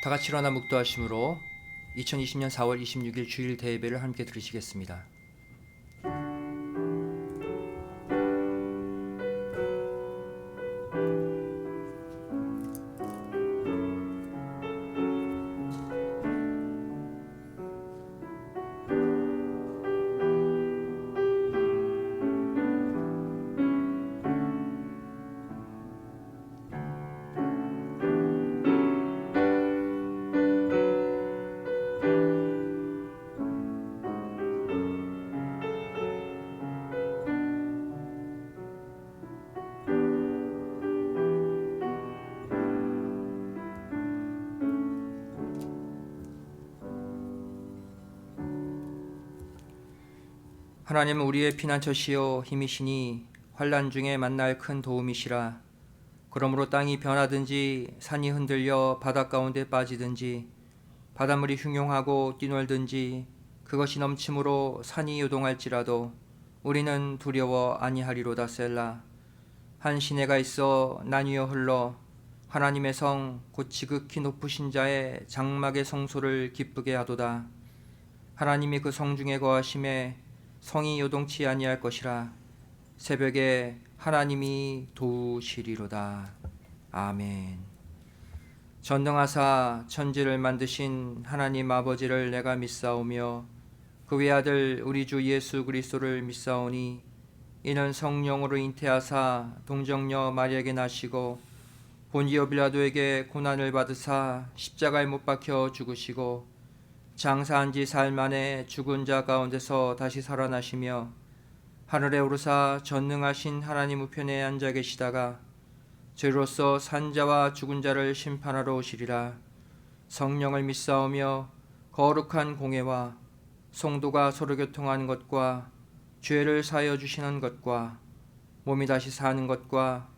다 같이 일어나 묵도하심으로 2020년 4월 26일 주일 대예배를 함께 들으시겠습니다. 하나님은 우리의 피난처시요 힘이시니 환난 중에 만날 큰 도움이시라. 그러므로 땅이 변하든지 산이 흔들려 바닷 가운데 빠지든지 바닷물이 흉용하고 뛰놀든지 그것이 넘침으로 산이 요동할지라도 우리는 두려워 아니하리로다. 셀라. 한 시내가 있어 나뉘어 흘러 하나님의 성 곧 지극히 높으신 자의 장막의 성소를 기쁘게 하도다. 하나님이 그 성 중에 거하심에 성이 요동치 아니할 것이라. 새벽에 하나님이 도우시리로다. 아멘. 전능하사 천지를 만드신 하나님 아버지를 내가 믿사오며 그 외아들 우리 주 예수 그리스도를 믿사오니 이는 성령으로 잉태하사 동정녀 마리아에게 나시고 본디오 빌라도에게 고난을 받으사 십자가에 못 박혀 죽으시고 장사한 지 사흘 만에 죽은 자 가운데서 다시 살아나시며 하늘에 오르사 전능하신 하나님 우편에 앉아 계시다가 저희로서 산자와 죽은 자를 심판하러 오시리라. 성령을 믿사오며 거룩한 공회와 성도가 서로 교통하는 것과 죄를 사하여 주시는 것과 몸이 다시 사는 것과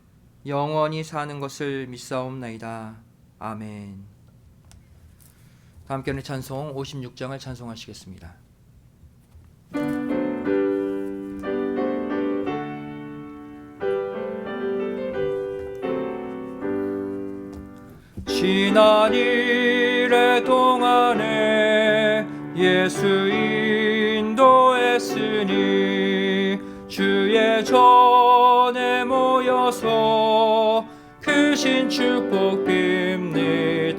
영원히 사는 것을 믿사옵나이다. 아멘. 함께하는 찬송 56장을 찬송하시겠습니다. 지난 일의 동안에 예수 인도했으니 주의 전에 모여서 크신 축복 빕니다.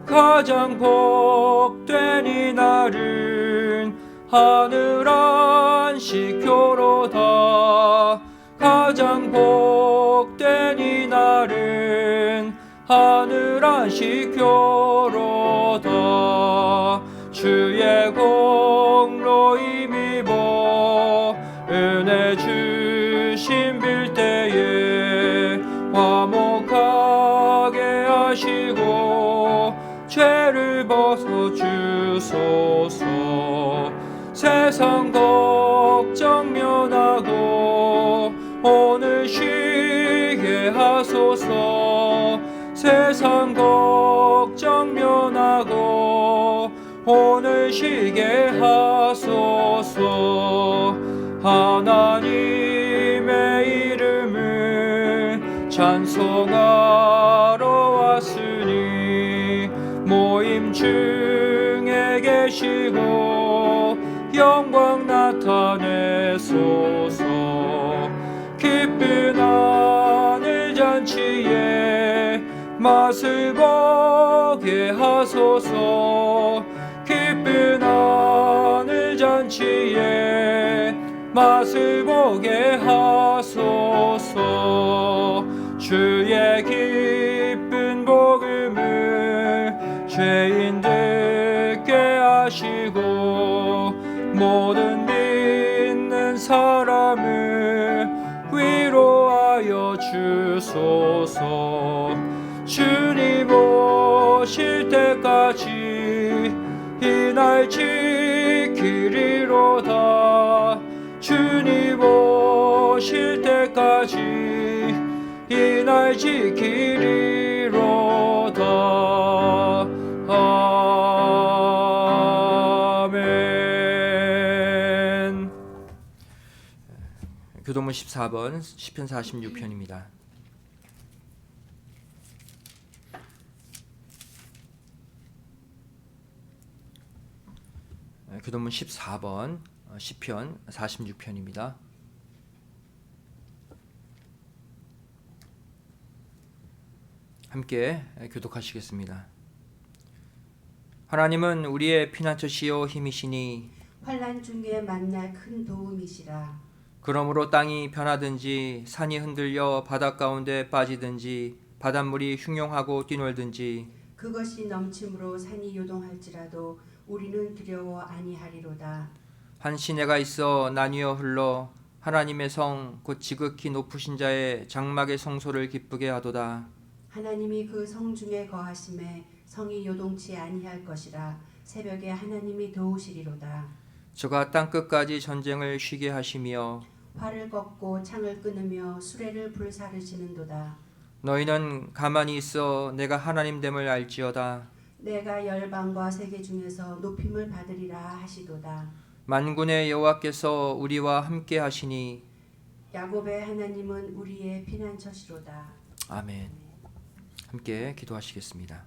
가장 복된 이 날은 하늘 안식교로다. 가장 복된 이 날은 하늘 안식교로다. 주의 공로 힘입어 은혜 주심 빌 때에 화목하게 하시고 죄를 벗어 주소서. 세상 걱정 면하고 오늘 쉬게 하소서. 세상 걱정 면하고 오늘 쉬게 하소서. 하나님의 이름을 찬송하러 왔으니 모임 중에 계시고 영광 나타내소서. 기쁜 하늘 잔치에 맛을 보게 하소서. 기쁜 하늘 잔치에 맛을 보게 하소서. 주의 기쁜 복음을 죄인들께 하시고 모든 믿는 사람을 위로하여 주소서. 주님 오실 때까지 이 날 지키리로다. 주님 오실 때까지 이 날 지키리로다. 아멘. 교도문 14번 시편 46편입니다. 교도문 14번 시편 46편입니다. 함께 교독하시겠습니다. 하나님은 우리의 피난처시요 힘이시니 환난 중에 만날 큰 도움이시라. 그러므로 땅이 변하든지 산이 흔들려 바닷 가운데 빠지든지 바닷물이 흉용하고 뛰놀든지 그것이 넘침으로 산이 요동할지라도 우리는 두려워 아니하리로다. 한 시내가 있어 나뉘어 흘러 하나님의 성 곧 지극히 높으신 자의 장막의 성소를 기쁘게 하도다. 하나님이 그 성 중에 거하심에 성이 요동치 아니할 것이라. 새벽에 하나님이 도우시리로다. 저가 땅끝까지 전쟁을 쉬게 하시며 활을 꺾고 창을 끊으며 수레를 불사르시는도다. 너희는 가만히 있어 내가 하나님됨을 알지어다. 내가 열방과 세계 중에서 높임을 받으리라 하시도다. 만군의 여호와께서 우리와 함께 하시니 야곱의 하나님은 우리의 피난처시로다. 아멘. 함께 기도하시겠습니다.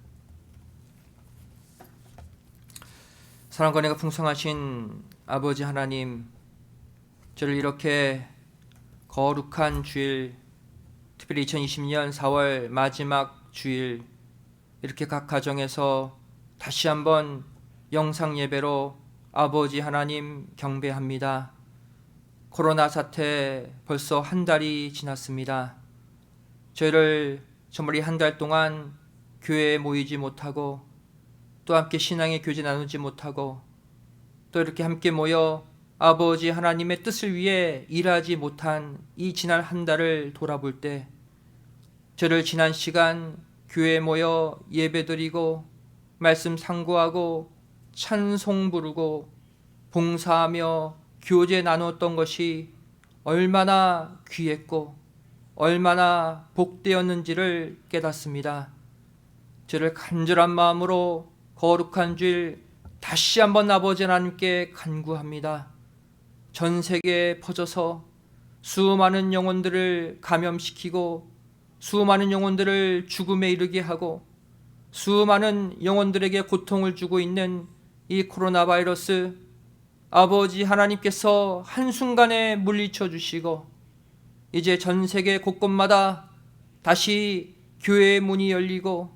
사랑과 은혜가 풍성하신 아버지 하나님, 저를 이렇게 거룩한 주일, 특별히 2020년 4월 마지막 주일, 이렇게 각 가정에서 다시 한번 영상 예배로 아버지 하나님 경배합니다. 코로나 사태 벌써 한 달이 지났습니다. 저희를 정말 이 한 달 동안 교회에 모이지 못하고 또 함께 신앙의 교제 나누지 못하고 또 이렇게 함께 모여 아버지 하나님의 뜻을 위해 일하지 못한 이 지난 한 달을 돌아볼 때 저를 지난 시간 교회에 모여 예배드리고 말씀 상고하고 찬송 부르고 봉사하며 교제 나누었던 것이 얼마나 귀했고 얼마나 복되었는지를 깨닫습니다. 저를 간절한 마음으로 거룩한 주일 다시 한번 아버지 하나님께 간구합니다. 전 세계에 퍼져서 수많은 영혼들을 감염시키고 수많은 영혼들을 죽음에 이르게 하고 수많은 영혼들에게 고통을 주고 있는 이 코로나 바이러스, 아버지 하나님께서 한순간에 물리쳐 주시고 이제 전 세계 곳곳마다 다시 교회의 문이 열리고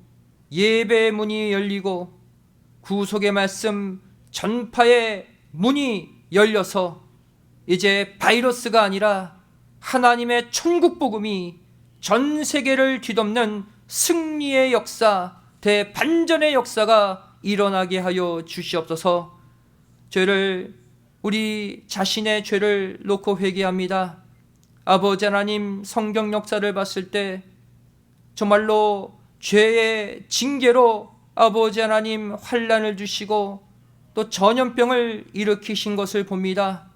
예배의 문이 열리고 구속의 말씀 전파의 문이 열려서 이제 바이러스가 아니라 하나님의 천국 복음이 전 세계를 뒤덮는 승리의 역사, 대반전의 역사가 일어나게 하여 주시옵소서. 우리 자신의 죄를 놓고 회개합니다. 아버지 하나님, 성경 역사를 봤을 때 정말로 죄의 징계로 아버지 하나님 환난을 주시고 또 전염병을 일으키신 것을 봅니다.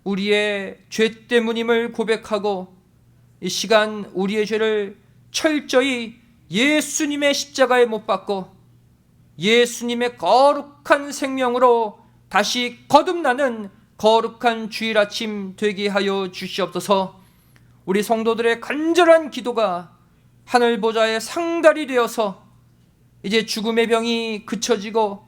우리의 죄 때문임을 고백하고 이 시간 우리의 죄를 철저히 예수님의 십자가에 못 박고 예수님의 거룩한 생명으로 다시 거듭나는 거룩한 주일 아침 되게 하여 주시옵소서. 우리 성도들의 간절한 기도가 하늘 보좌의 상달이 되어서 이제 죽음의 병이 그쳐지고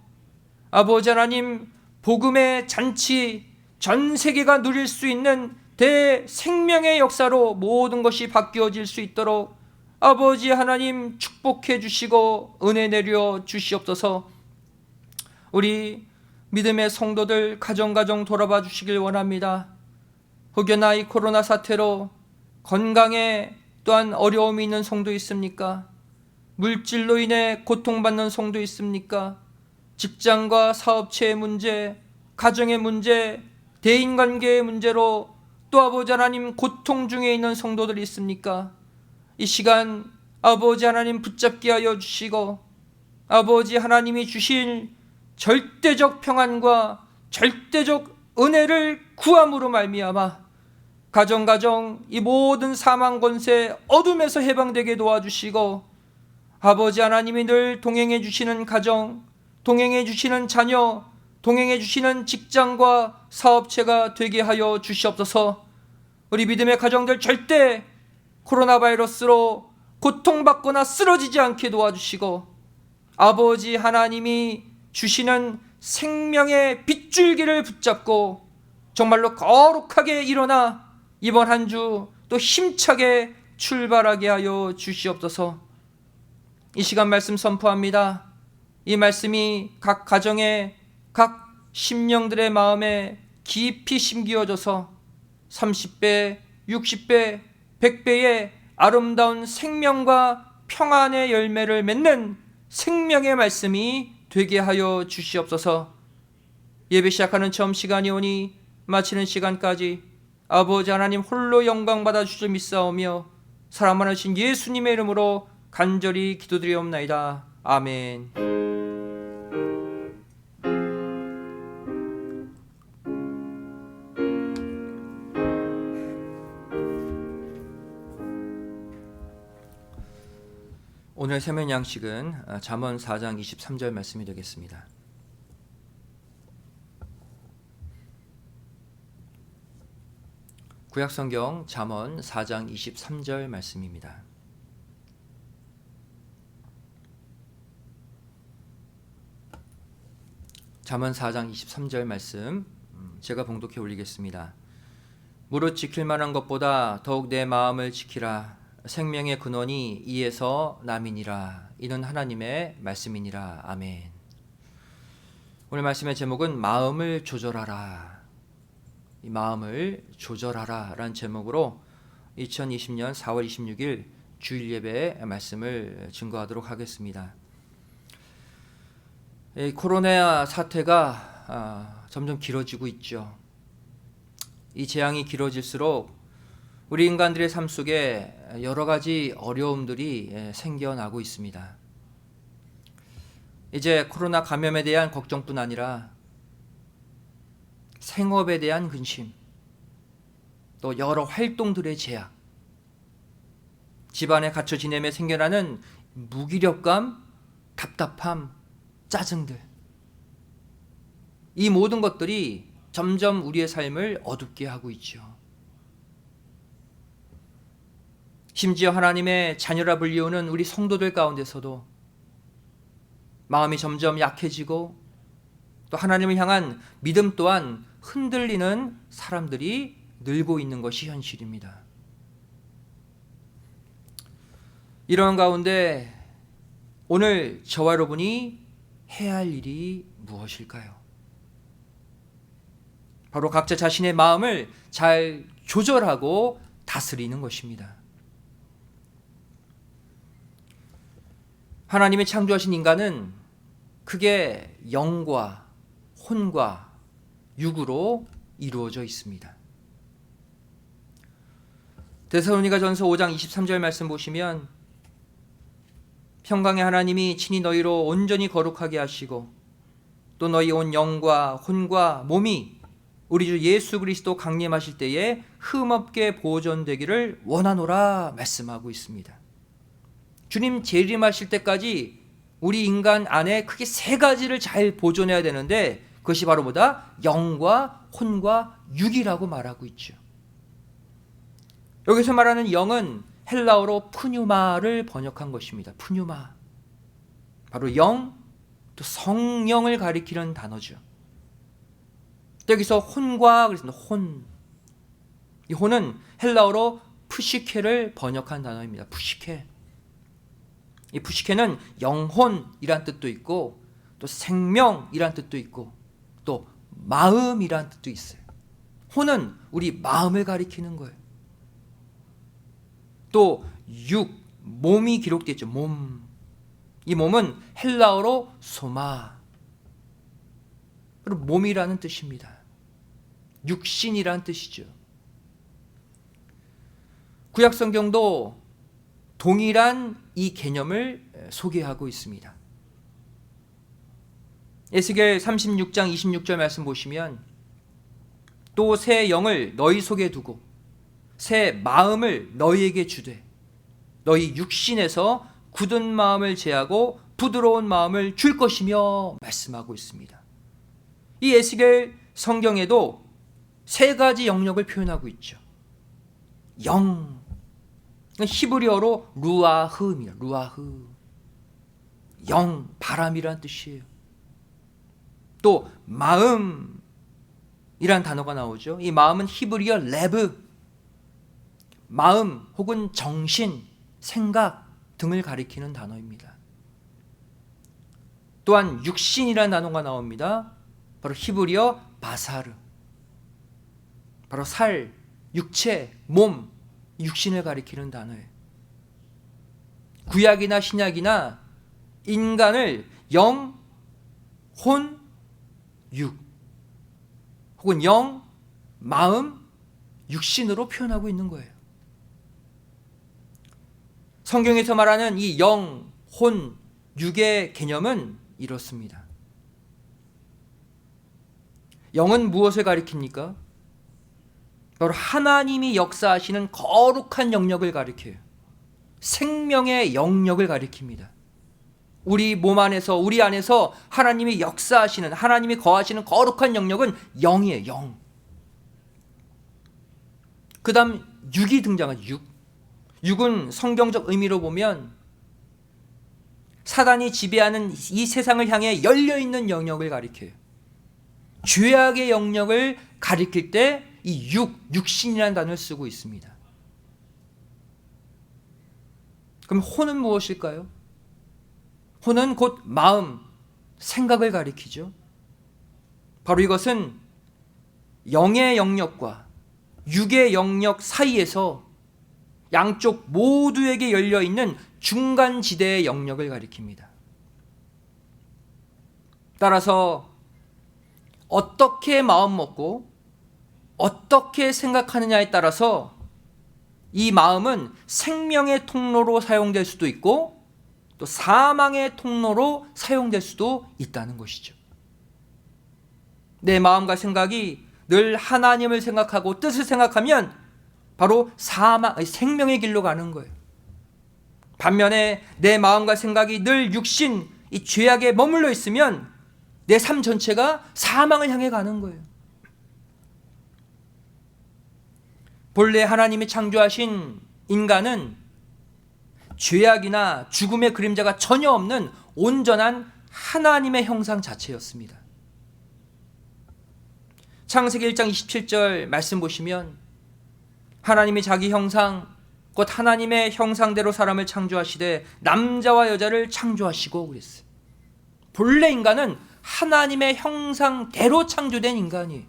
아버지 하나님 복음의 잔치 전 세계가 누릴 수 있는 대생명의 역사로 모든 것이 바뀌어질 수 있도록 아버지 하나님 축복해 주시고 은혜 내려 주시옵소서. 우리 믿음의 성도들 가정 돌아봐 주시길 원합니다. 혹여나 이 코로나 사태로 건강에 또한 어려움이 있는 성도 있습니까? 물질로 인해 고통받는 성도 있습니까? 직장과 사업체의 문제, 가정의 문제, 대인관계의 문제로 또 아버지 하나님 고통 중에 있는 성도들이 있습니까? 이 시간 아버지 하나님 붙잡게 하여 주시고 아버지 하나님이 주신 절대적 평안과 절대적 은혜를 구함으로 말미암아 가정 이 모든 사망 권세 어둠에서 해방되게 도와주시고 아버지 하나님이 늘 동행해 주시는 가정, 동행해 주시는 자녀, 동행해 주시는 직장과 사업체가 되게 하여 주시옵소서. 우리 믿음의 가정들 절대 코로나 바이러스로 고통받거나 쓰러지지 않게 도와주시고 아버지 하나님이 주시는 생명의 빗줄기를 붙잡고 정말로 거룩하게 일어나 이번 한 주 또 힘차게 출발하게 하여 주시옵소서. 이 시간 말씀 선포합니다. 이 말씀이 각 가정에, 각 심령들의 마음에 깊이 심기어져서 30배, 60배, 100배의 아름다운 생명과 평안의 열매를 맺는 생명의 말씀이 되게 하여 주시옵소서. 예배 시작하는 처음 시간이 오니 마치는 시간까지 아버지 하나님 홀로 영광 받아 주실 믿사오며 사랑 많으신 예수님의 이름으로 간절히 기도드리옵나이다. 아멘. 오늘 세면 양식은 잠언 4장 23절 말씀이 되겠습니다. 구약성경 잠언 4장 23절 말씀입니다. 잠언 4장 23절 말씀 제가 봉독해 올리겠습니다. 무릇 지킬 만한 것보다 더욱 내 마음을 지키라. 생명의 근원이 이에서 남이니라. 이는 하나님의 말씀이니라. 아멘. 오늘 말씀의 제목은 마음을 조절하라. 이 마음을 조절하라 라는 제목으로 2020년 4월 26일 주일 예배의 말씀을 증거하도록 하겠습니다. 이 코로나 사태가 점점 길어지고 있죠. 이 재앙이 길어질수록 우리 인간들의 삶 속에 여러 가지 어려움들이 생겨나고 있습니다. 이제 코로나 감염에 대한 걱정뿐 아니라 생업에 대한 근심, 또 여러 활동들의 제약, 집안에 갇혀 지내며 생겨나는 무기력감, 답답함, 짜증들, 이 모든 것들이 점점 우리의 삶을 어둡게 하고 있죠. 심지어 하나님의 자녀라 불리우는 우리 성도들 가운데서도 마음이 점점 약해지고 또 하나님을 향한 믿음 또한 흔들리는 사람들이 늘고 있는 것이 현실입니다. 이런 가운데 오늘 저와 여러분이 해야 할 일이 무엇일까요? 바로 각자 자신의 마음을 잘 조절하고 다스리는 것입니다. 하나님이 창조하신 인간은 크게 영과 혼과 육으로 이루어져 있습니다. 데살로니가전서 5장 23절 말씀 보시면 평강의 하나님이 친히 너희로 온전히 거룩하게 하시고 또 너희 온 영과 혼과 몸이 우리 주 예수 그리스도 강림하실 때에 흠없게 보존되기를 원하노라 말씀하고 있습니다. 주님 재림하실 때까지 우리 인간 안에 크게 세 가지를 잘 보존해야 되는데 그것이 바로 뭐다? 영과 혼과 육이라고 말하고 있죠. 여기서 말하는 영은 헬라어로 푸뉴마를 번역한 것입니다. 푸뉴마. 바로 영, 또 성령을 가리키는 단어죠. 여기서 혼과 그랬습니다. 혼. 이 혼은 헬라어로 푸시케를 번역한 단어입니다. 푸시케. 이 푸시케는 영혼이란 뜻도 있고 또 생명이란 뜻도 있고 또 마음이란 뜻도 있어요. 혼은 우리 마음을 가리키는 거예요. 또 육, 몸이 기록되어 있죠. 몸. 이 몸은 헬라어로 소마. 그리고 몸이라는 뜻입니다. 육신이라는 뜻이죠. 구약 성경도 동일한 이 개념을 소개하고 있습니다. 에스겔 36장 26절 말씀 보시면 또 새 영을 너희 속에 두고 새 마음을 너희에게 주되 너희 육신에서 굳은 마음을 제하고 부드러운 마음을 줄 것이며 말씀하고 있습니다. 이 에스겔 성경에도 세 가지 영역을 표현하고 있죠. 영, 히브리어로 루아흐입니다. 루아흐. 영, 바람이란 뜻이에요. 또 마음이란 단어가 나오죠. 이 마음은 히브리어 레브, 마음 혹은 정신, 생각 등을 가리키는 단어입니다. 또한 육신이라는 단어가 나옵니다. 바로 히브리어 바사르, 바로 살, 육체, 몸, 육신을 가리키는 단어예요. 구약이나 신약이나 인간을 영, 혼, 육 혹은 영, 마음, 육신으로 표현하고 있는 거예요. 성경에서 말하는 이 영, 혼, 육의 개념은 이렇습니다. 영은 무엇을 가리킵니까? 바로 하나님이 역사하시는 거룩한 영역을 가리켜요. 생명의 영역을 가리킵니다. 우리 몸 안에서, 우리 안에서 하나님이 역사하시는, 하나님이 거하시는 거룩한 영역은 영이에요. 영. 그 다음 육이 등장하죠. 육. 육은 성경적 의미로 보면 사단이 지배하는 이 세상을 향해 열려있는 영역을 가리켜요. 죄악의 영역을 가리킬 때 이 육신이라는 단어를 쓰고 있습니다. 그럼 혼은 무엇일까요? 혼은 곧 마음, 생각을 가리키죠. 바로 이것은 영의 영역과 육의 영역 사이에서 양쪽 모두에게 열려있는 중간지대의 영역을 가리킵니다. 따라서 어떻게 마음 먹고 어떻게 생각하느냐에 따라서 이 마음은 생명의 통로로 사용될 수도 있고 또 사망의 통로로 사용될 수도 있다는 것이죠. 내 마음과 생각이 늘 하나님을 생각하고 뜻을 생각하면 바로 생명의 길로 가는 거예요. 반면에 내 마음과 생각이 늘 육신, 이 죄악에 머물러 있으면 내 삶 전체가 사망을 향해 가는 거예요. 본래 하나님이 창조하신 인간은 죄악이나 죽음의 그림자가 전혀 없는 온전한 하나님의 형상 자체였습니다. 창세기 1장 27절 말씀 보시면 하나님이 자기 형상, 곧 하나님의 형상대로 사람을 창조하시되 남자와 여자를 창조하시고 그랬어요. 본래 인간은 하나님의 형상대로 창조된 인간이에요.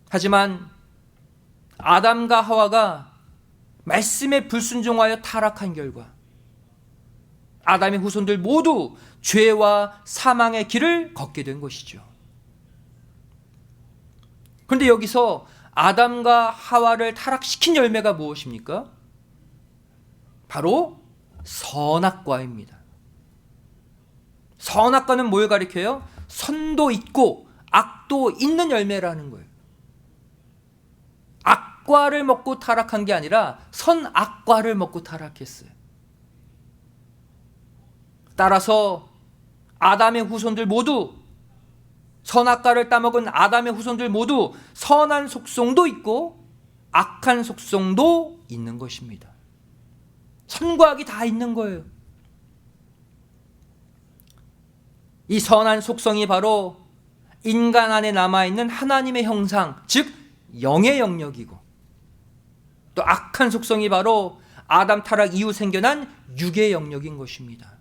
하지만 아담과 하와가 말씀에 불순종하여 타락한 결과 아담의 후손들 모두 죄와 사망의 길을 걷게 된 것이죠. 그런데 여기서 아담과 하와를 타락시킨 열매가 무엇입니까? 바로 선악과입니다. 선악과는 뭘 가리켜요? 선도 있고 악도 있는 열매라는 거예요. 악과를 먹고 타락한 게 아니라 선악과를 먹고 타락했어요. 따라서 아담의 후손들 모두, 선악과를 따먹은 아담의 후손들 모두 선한 속성도 있고 악한 속성도 있는 것입니다. 선과 악이 다 있는 거예요. 이 선한 속성이 바로 인간 안에 남아있는 하나님의 형상, 즉 영의 영역이고, 또 악한 속성이 바로 아담 타락 이후 생겨난 육의 영역인 것입니다.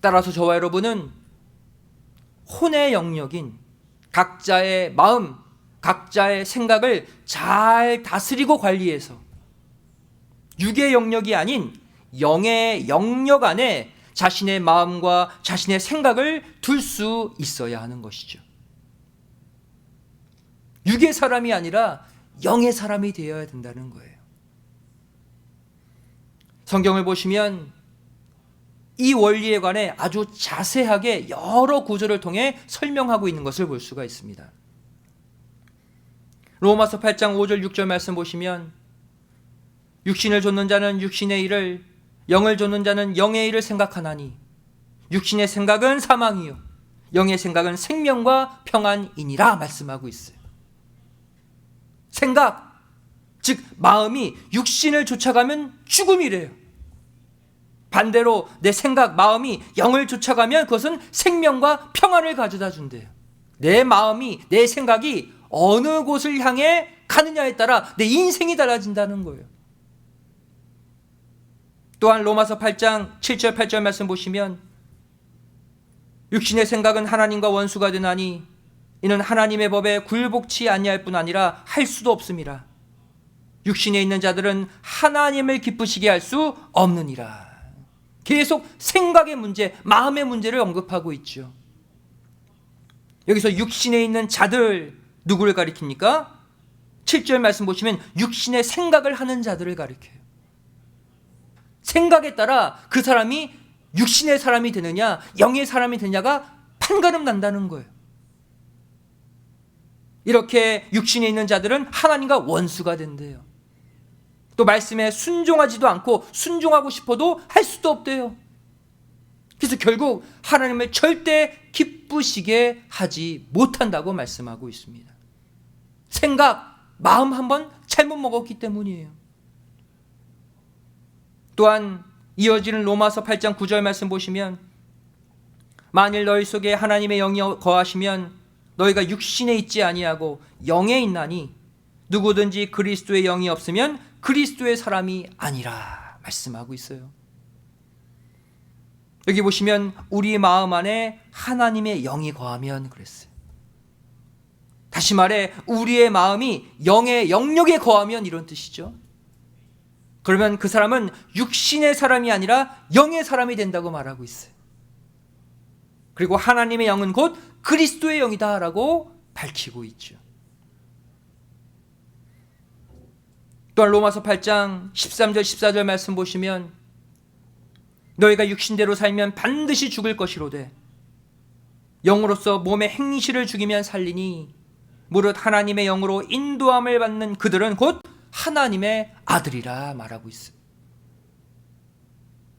따라서 저와 여러분은 혼의 영역인 각자의 마음, 각자의 생각을 잘 다스리고 관리해서 육의 영역이 아닌 영의 영역 안에 자신의 마음과 자신의 생각을 둘 수 있어야 하는 것이죠. 육의 사람이 아니라 영의 사람이 되어야 된다는 거예요. 성경을 보시면 이 원리에 관해 아주 자세하게 여러 구절을 통해 설명하고 있는 것을 볼 수가 있습니다. 로마서 8장 5절 6절 말씀 보시면 육신을 좇는 자는 육신의 일을, 영을 좇는 자는 영의 일을 생각하나니 육신의 생각은 사망이요 영의 생각은 생명과 평안이니라 말씀하고 있어요. 생각, 즉 마음이 육신을 쫓아가면 죽음이래요. 반대로 내 생각, 마음이 영을 쫓아가면 그것은 생명과 평안을 가져다 준대요. 내 마음이, 내 생각이 어느 곳을 향해 가느냐에 따라 내 인생이 달라진다는 거예요. 또한 로마서 8장 7절 8절 말씀 보시면 육신의 생각은 하나님과 원수가 되나니 이는 하나님의 법에 굴복치 아니할 뿐 아니라 할 수도 없음이라. 육신에 있는 자들은 하나님을 기쁘시게 할 수 없느니라. 계속 생각의 문제, 마음의 문제를 언급하고 있죠. 여기서 육신에 있는 자들 누구를 가리킵니까? 7절 말씀 보시면 육신의 생각을 하는 자들을 가리켜요. 생각에 따라 그 사람이 육신의 사람이 되느냐 영의 사람이 되느냐가 판가름 난다는 거예요. 이렇게 육신에 있는 자들은 하나님과 원수가 된대요. 또 말씀에 순종하지도 않고 순종하고 싶어도 할 수도 없대요. 그래서 결국 하나님을 절대 기쁘시게 하지 못한다고 말씀하고 있습니다. 생각, 마음 한번 잘못 먹었기 때문이에요. 또한 이어지는 로마서 8장 9절 말씀 보시면 만일 너희 속에 하나님의 영이 거하시면 너희가 육신에 있지 아니하고 영에 있나니 누구든지 그리스도의 영이 없으면 그리스도의 사람이 아니라 말씀하고 있어요. 여기 보시면 우리 마음 안에 하나님의 영이 거하면 그랬어요. 다시 말해 우리의 마음이 영의 영역에 거하면 이런 뜻이죠. 그러면 그 사람은 육신의 사람이 아니라 영의 사람이 된다고 말하고 있어요. 그리고 하나님의 영은 곧 그리스도의 영이다라고 밝히고 있죠. 또한 로마서 8장 13절 14절 말씀 보시면 너희가 육신대로 살면 반드시 죽을 것이로되 영으로서 몸의 행실을 죽이면 살리니 무릇 하나님의 영으로 인도함을 받는 그들은 곧 하나님의 아들이라 말하고 있어요.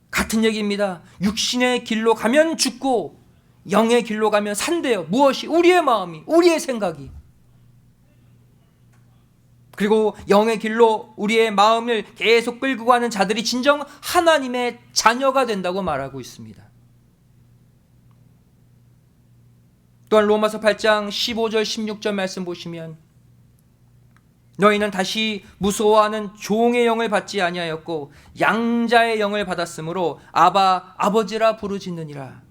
같은 얘기입니다. 육신의 길로 가면 죽고 영의 길로 가면 산대요. 무엇이? 우리의 마음이, 우리의 생각이. 그리고 영의 길로 우리의 마음을 계속 끌고 가는 자들이 진정 하나님의 자녀가 된다고 말하고 있습니다. 또한 로마서 8장 15절 16절 말씀 보시면 너희는 다시 무서워하는 종의 영을 받지 아니하였고 양자의 영을 받았으므로 아바 아버지라 부르짖느니라.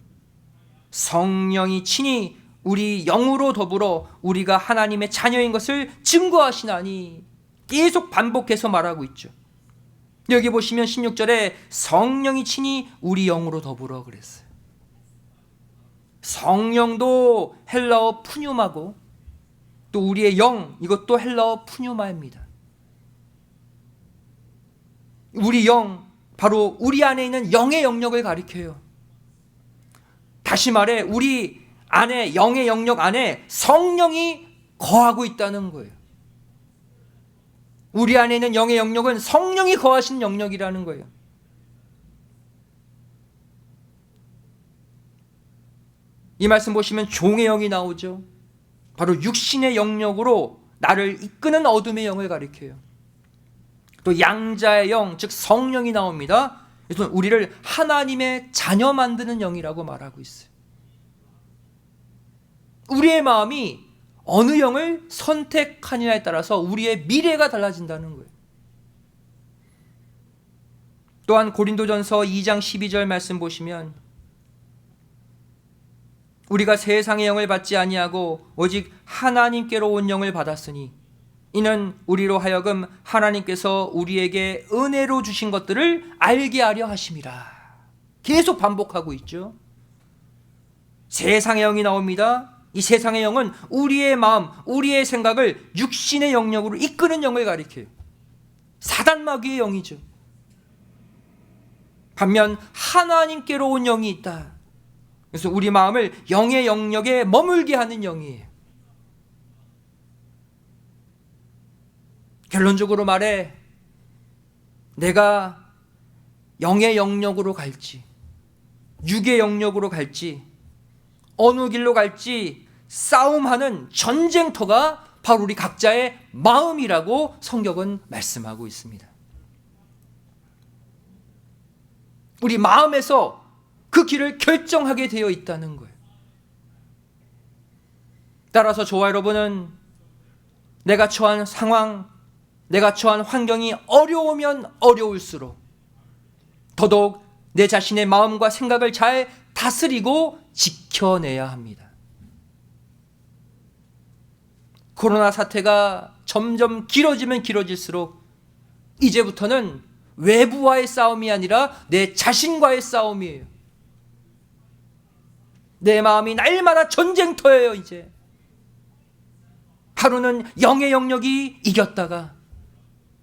성령이 친히 우리 영으로 더불어 우리가 하나님의 자녀인 것을 증거하시나니 계속 반복해서 말하고 있죠. 여기 보시면 16절에 성령이 친히 우리 영으로 더불어 그랬어요. 성령도 헬라어 푸뉴마고 또 우리의 영 이것도 헬라어 푸뉴마입니다. 우리 영 바로 우리 안에 있는 영의 영역을 가리켜요. 다시 말해 우리 안에 영의 영역 안에 성령이 거하고 있다는 거예요. 우리 안에 있는 영의 영역은 성령이 거하시는 영역이라는 거예요. 이 말씀 보시면 종의 영이 나오죠. 바로 육신의 영역으로 나를 이끄는 어둠의 영을 가리켜요. 또 양자의 영, 즉 성령이 나옵니다. 그래서 우리를 하나님의 자녀 만드는 영이라고 말하고 있어요. 우리의 마음이 어느 영을 선택하느냐에 따라서 우리의 미래가 달라진다는 거예요. 또한 고린도전서 2장 12절 말씀 보시면 우리가 세상의 영을 받지 아니하고 오직 하나님께로 온 영을 받았으니 이는 우리로 하여금 하나님께서 우리에게 은혜로 주신 것들을 알게 하려 하심이라. 계속 반복하고 있죠. 세상의 영이 나옵니다. 이 세상의 영은 우리의 마음, 우리의 생각을 육신의 영역으로 이끄는 영을 가리켜요. 사단마귀의 영이죠. 반면 하나님께로 온 영이 있다. 그래서 우리 마음을 영의 영역에 머물게 하는 영이에요. 결론적으로 말해 내가 영의 영역으로 갈지 육의 영역으로 갈지 어느 길로 갈지 싸움하는 전쟁터가 바로 우리 각자의 마음이라고 성경은 말씀하고 있습니다. 우리 마음에서 그 길을 결정하게 되어 있다는 거예요. 따라서 저와 여러분은 내가 처한 상황, 내가 처한 환경이 어려우면 어려울수록 더더욱 내 자신의 마음과 생각을 잘 다스리고 지켜내야 합니다. 코로나 사태가 점점 길어지면 길어질수록 이제부터는 외부와의 싸움이 아니라 내 자신과의 싸움이에요. 내 마음이 날마다 전쟁터예요. 이제 하루는 영의 영역이 이겼다가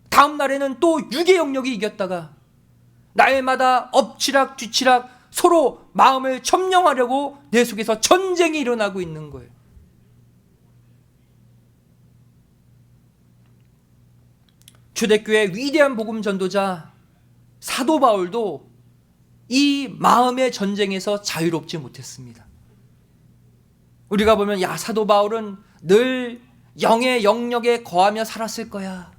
다음 날에는 또 육의 영역이 이겼다가 날마다 엎치락 뒤치락 서로 마음을 점령하려고 내 속에서 전쟁이 일어나고 있는 거예요. 초대교회의 위대한 복음 전도자 사도 바울도 이 마음의 전쟁에서 자유롭지 못했습니다. 우리가 보면 사도 바울은 늘 영의 영역에 거하며 살았을 거야.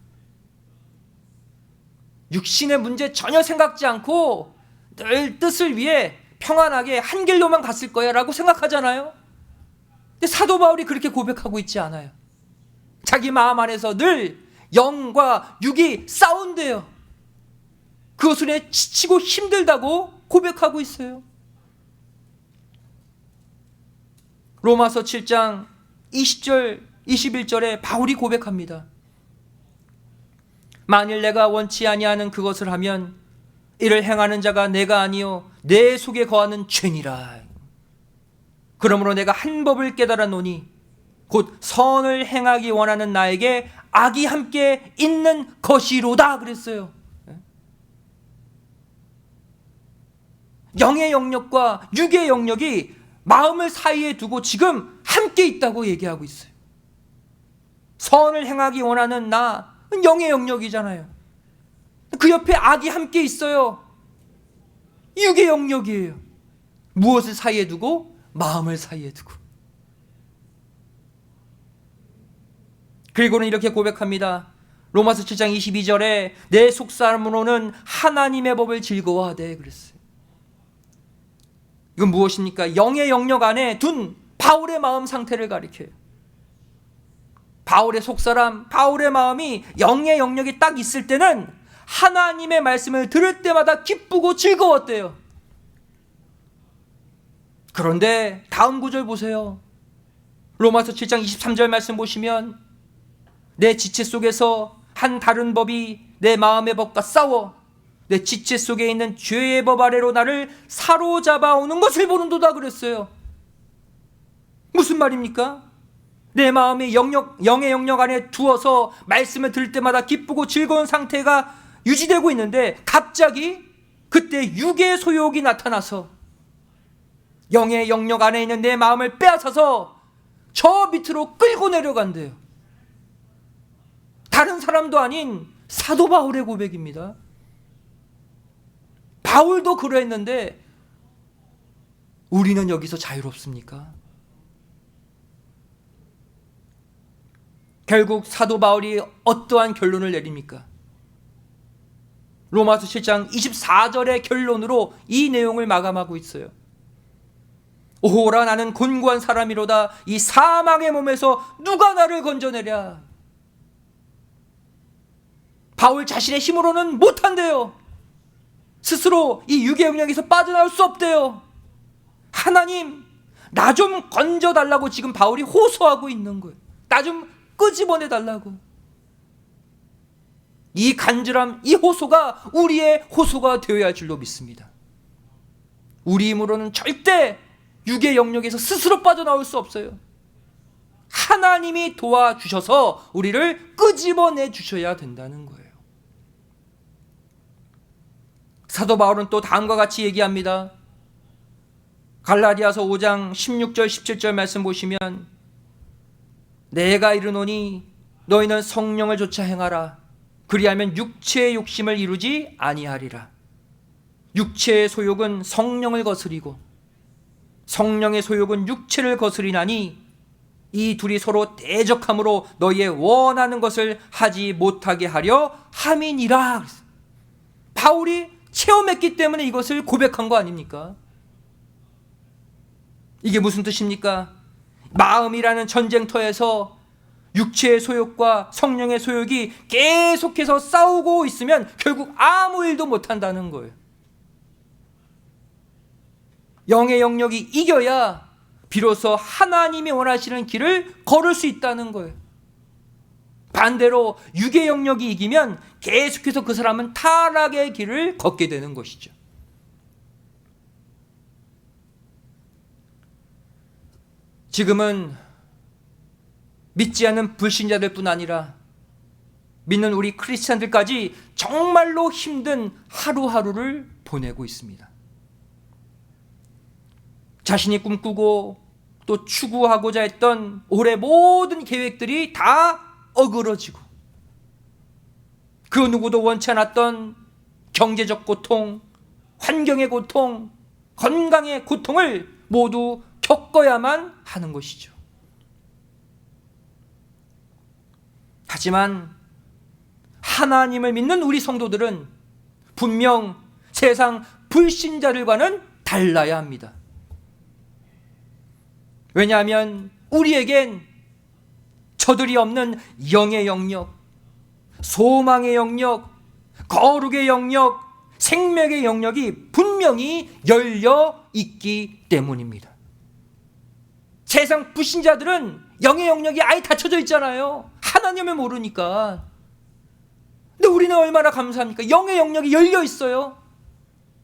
육신의 문제 전혀 생각지 않고 늘 뜻을 위해 평안하게 한 길로만 갔을 거야 라고 생각하잖아요. 근데 사도 바울이 그렇게 고백하고 있지 않아요. 자기 마음 안에서 늘 영과 육이 싸운대요. 그것을 지치고 힘들다고 고백하고 있어요. 로마서 7장 20절 21절에 바울이 고백합니다. 만일 내가 원치 아니하는 그것을 하면 이를 행하는 자가 내가 아니요 내 속에 거하는 죄니라. 그러므로 내가 한 법을 깨달았노니 곧 선을 행하기 원하는 나에게 악이 함께 있는 것이로다 그랬어요. 영의 영역과 육의 영역이 마음을 사이에 두고 지금 함께 있다고 얘기하고 있어요. 선을 행하기 원하는 나, 영의 영역이잖아요. 그 옆에 악이 함께 있어요. 육의 영역이에요. 무엇을 사이에 두고? 마음을 사이에 두고. 그리고는 이렇게 고백합니다. 로마서 7장 22절에 내 속사람으로는 하나님의 법을 즐거워하되 그랬어요. 이건 무엇입니까? 영의 영역 안에 둔 바울의 마음 상태를 가리켜요. 바울의 속사람, 바울의 마음이 영의 영역이 딱 있을 때는 하나님의 말씀을 들을 때마다 기쁘고 즐거웠대요. 그런데 다음 구절 보세요. 로마서 7장 23절 말씀 보시면 내 지체 속에서 한 다른 법이 내 마음의 법과 싸워 내 지체 속에 있는 죄의 법 아래로 나를 사로잡아 오는 것을 보는도다 그랬어요. 무슨 말입니까? 내 마음이 영의 영역 안에 두어서 말씀을 들을 때마다 기쁘고 즐거운 상태가 유지되고 있는데 갑자기 그때 육의 소욕이 나타나서 영의 영역 안에 있는 내 마음을 빼앗아서 저 밑으로 끌고 내려간대요. 다른 사람도 아닌 사도 바울의 고백입니다. 바울도 그러했는데 우리는 여기서 자유롭습니까? 결국 사도 바울이 어떠한 결론을 내립니까? 로마서 7장 24절의 결론으로 이 내용을 마감하고 있어요. 오호라 나는 곤고한 사람이로다. 이 사망의 몸에서 누가 나를 건져내랴. 바울 자신의 힘으로는 못한대요. 스스로 이 육의 영역에서 빠져나올 수 없대요. 하나님, 나 좀 건져달라고 지금 바울이 호소하고 있는 거예요. 나 좀 끄집어내달라고. 이 간절함, 이 호소가 우리의 호소가 되어야 할 줄로 믿습니다. 우리 힘으로는 절대 육의 영역에서 스스로 빠져나올 수 없어요. 하나님이 도와주셔서 우리를 끄집어내 주셔야 된다는 거예요. 사도 바울은 또 다음과 같이 얘기합니다. 갈라디아서 5장 16절 17절 말씀 보시면 내가 이르노니 너희는 성령을 좇아 행하라. 그리하면 육체의 욕심을 이루지 아니하리라. 육체의 소욕은 성령을 거스리고 성령의 소욕은 육체를 거스리나니 이 둘이 서로 대적함으로 너희의 원하는 것을 하지 못하게 하려 함이니라. 바울이 체험했기 때문에 이것을 고백한 거 아닙니까? 이게 무슨 뜻입니까? 마음이라는 전쟁터에서 육체의 소욕과 성령의 소욕이 계속해서 싸우고 있으면 결국 아무 일도 못한다는 거예요. 영의 영역이 이겨야 비로소 하나님이 원하시는 길을 걸을 수 있다는 거예요. 반대로 육의 영역이 이기면 계속해서 그 사람은 타락의 길을 걷게 되는 것이죠. 지금은 믿지 않는 불신자들 뿐 아니라 믿는 우리 크리스찬들까지 정말로 힘든 하루하루를 보내고 있습니다. 자신이 꿈꾸고 또 추구하고자 했던 올해 모든 계획들이 다 어그러지고 그 누구도 원치 않았던 경제적 고통, 환경의 고통, 건강의 고통을 모두 겪어야만 하는 것이죠. 하지만 하나님을 믿는 우리 성도들은 분명 세상 불신자들과는 달라야 합니다. 왜냐하면 우리에겐 저들이 없는 영의 영역, 소망의 영역, 거룩의 영역, 생명의 영역이 분명히 열려 있기 때문입니다. 세상 불신자들은 영의 영역이 아예 닫혀져 있잖아요. 하나님을 모르니까. 근데 우리는 얼마나 감사합니까? 영의 영역이 열려 있어요.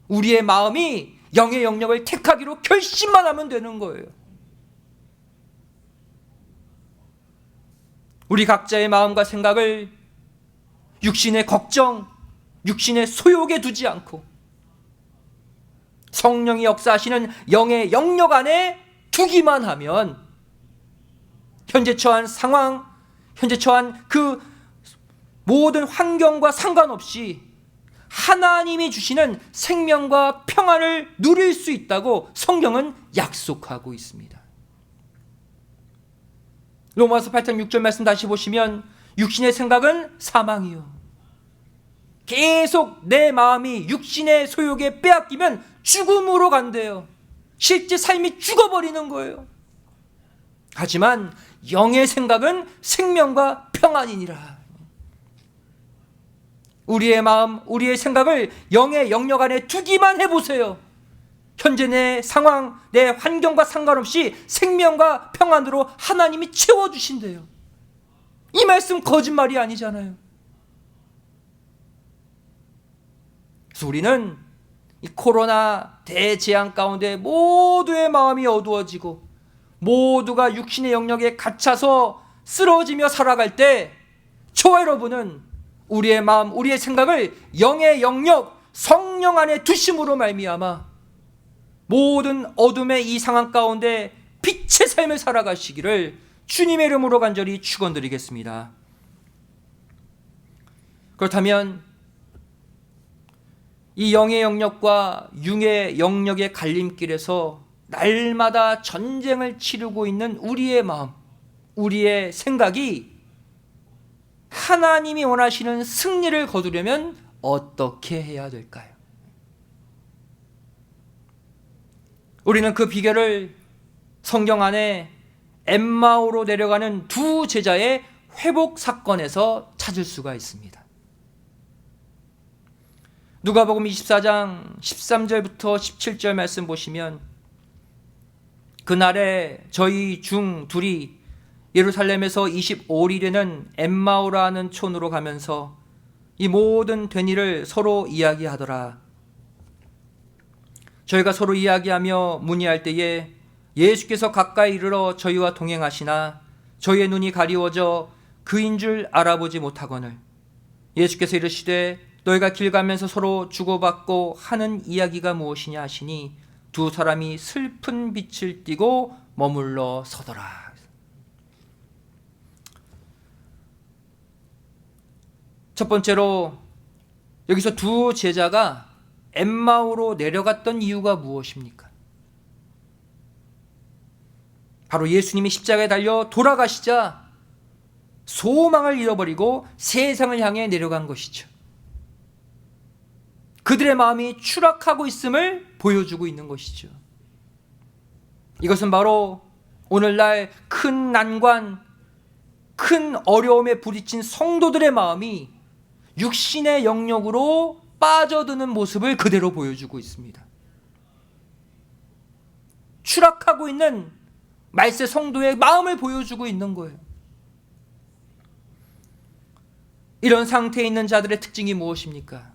우리의 마음이 영의 영역을 택하기로 결심만 하면 되는 거예요. 우리 각자의 마음과 생각을 육신의 걱정, 육신의 소욕에 두지 않고 성령이 역사하시는 영의 영역 안에 두기만 하면 현재 처한 상황, 현재 처한 그 모든 환경과 상관없이 하나님이 주시는 생명과 평안을 누릴 수 있다고 성경은 약속하고 있습니다. 로마서 8장 6절 말씀 다시 보시면 육신의 생각은 사망이요. 계속 내 마음이 육신의 소욕에 빼앗기면 죽음으로 간대요. 실제 삶이 죽어버리는 거예요. 하지만 영의 생각은 생명과 평안이니라. 우리의 마음, 우리의 생각을 영의 영역 안에 두기만 해보세요. 현재 내 상황, 내 환경과 상관없이 생명과 평안으로 하나님이 채워주신대요. 이 말씀 거짓말이 아니잖아요. 그래서 우리는 이 코로나 대재앙 가운데 모두의 마음이 어두워지고 모두가 육신의 영역에 갇혀서 쓰러지며 살아갈 때 저와 여러분은 우리의 마음, 우리의 생각을 영의 영역, 성령 안에 두심으로 말미암아 모든 어둠의 이 상황 가운데 빛의 삶을 살아가시기를 주님의 이름으로 간절히 축원드리겠습니다. 그렇다면 이 영의 영역과 육의 영역의 갈림길에서 날마다 전쟁을 치르고 있는 우리의 마음, 우리의 생각이 하나님이 원하시는 승리를 거두려면 어떻게 해야 될까요? 우리는 그 비결을 성경 안에 엠마오로 내려가는 두 제자의 회복 사건에서 찾을 수가 있습니다. 누가복음 24장 13절부터 17절 말씀 보시면 그날에 저희 중 둘이 예루살렘에서 25일에는 엠마오라는 촌으로 가면서 이 모든 된 일을 서로 이야기하더라. 저희가 서로 이야기하며 문의할 때에 예수께서 가까이 이르러 저희와 동행하시나 저희의 눈이 가리워져 그인 줄 알아보지 못하거늘 예수께서 이르시되 너희가 길 가면서 서로 주고받고 하는 이야기가 무엇이냐 하시니 두 사람이 슬픈 빛을 띠고 머물러 서더라. 첫 번째로 여기서 두 제자가 엠마오로 내려갔던 이유가 무엇입니까? 바로 예수님이 십자가에 달려 돌아가시자 소망을 잃어버리고 세상을 향해 내려간 것이죠. 그들의 마음이 추락하고 있음을 보여주고 있는 것이죠. 이것은 바로 오늘날 큰 난관, 큰 어려움에 부딪힌 성도들의 마음이 육신의 영역으로 빠져드는 모습을 그대로 보여주고 있습니다. 추락하고 있는 말세 성도의 마음을 보여주고 있는 거예요. 이런 상태에 있는 자들의 특징이 무엇입니까?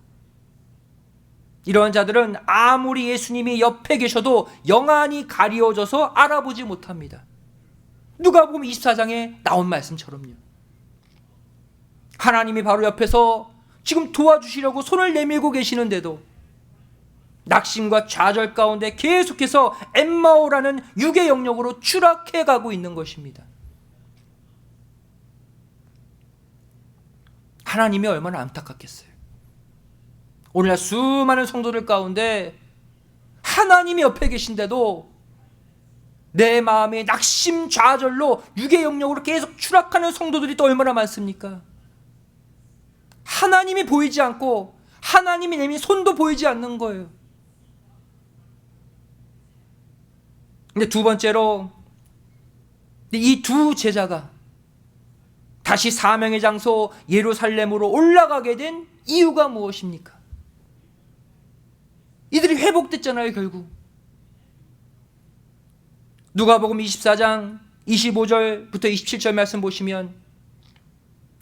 이런 자들은 아무리 예수님이 옆에 계셔도 영안이 가리워져서 알아보지 못합니다. 누가복음 24장에 나온 말씀처럼요. 하나님이 바로 옆에서 지금 도와주시려고 손을 내밀고 계시는데도 낙심과 좌절 가운데 계속해서 엠마오라는 육의 영역으로 추락해 가고 있는 것입니다. 하나님이 얼마나 안타깝겠어요. 오늘날 수많은 성도들 가운데 하나님이 옆에 계신데도 내 마음의 낙심 좌절로 육의 영역으로 계속 추락하는 성도들이 또 얼마나 많습니까? 하나님이 보이지 않고 하나님이 내민 손도 보이지 않는 거예요. 근데 두 번째로 이 두 제자가 다시 사명의 장소 예루살렘으로 올라가게 된 이유가 무엇입니까? 이들이 회복됐잖아요, 결국. 누가복음 24장 25절부터 27절 말씀 보시면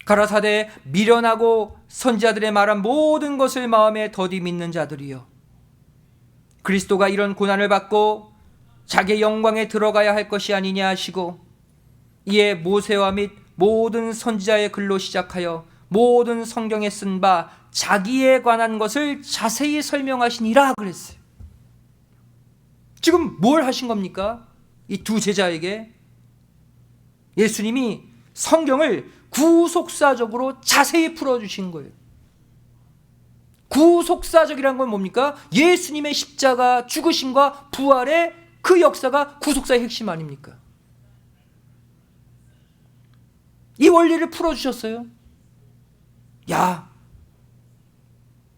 가라사대 미련하고 선지자들의 말한 모든 것을 마음에 더디 믿는 자들이여, 그리스도가 이런 고난을 받고 자기의 영광에 들어가야 할 것이 아니냐 하시고, 이에 모세와 및 모든 선지자의 글로 시작하여 모든 성경에 쓴 바 자기에 관한 것을 자세히 설명하시니라 그랬어요. 지금 뭘 하신 겁니까? 이 두 제자에게 예수님이 성경을 구속사적으로 자세히 풀어주신 거예요. 구속사적이란 건 뭡니까? 예수님의 십자가 죽으심과 부활의 그 역사가 구속사의 핵심 아닙니까? 이 원리를 풀어주셨어요. 야,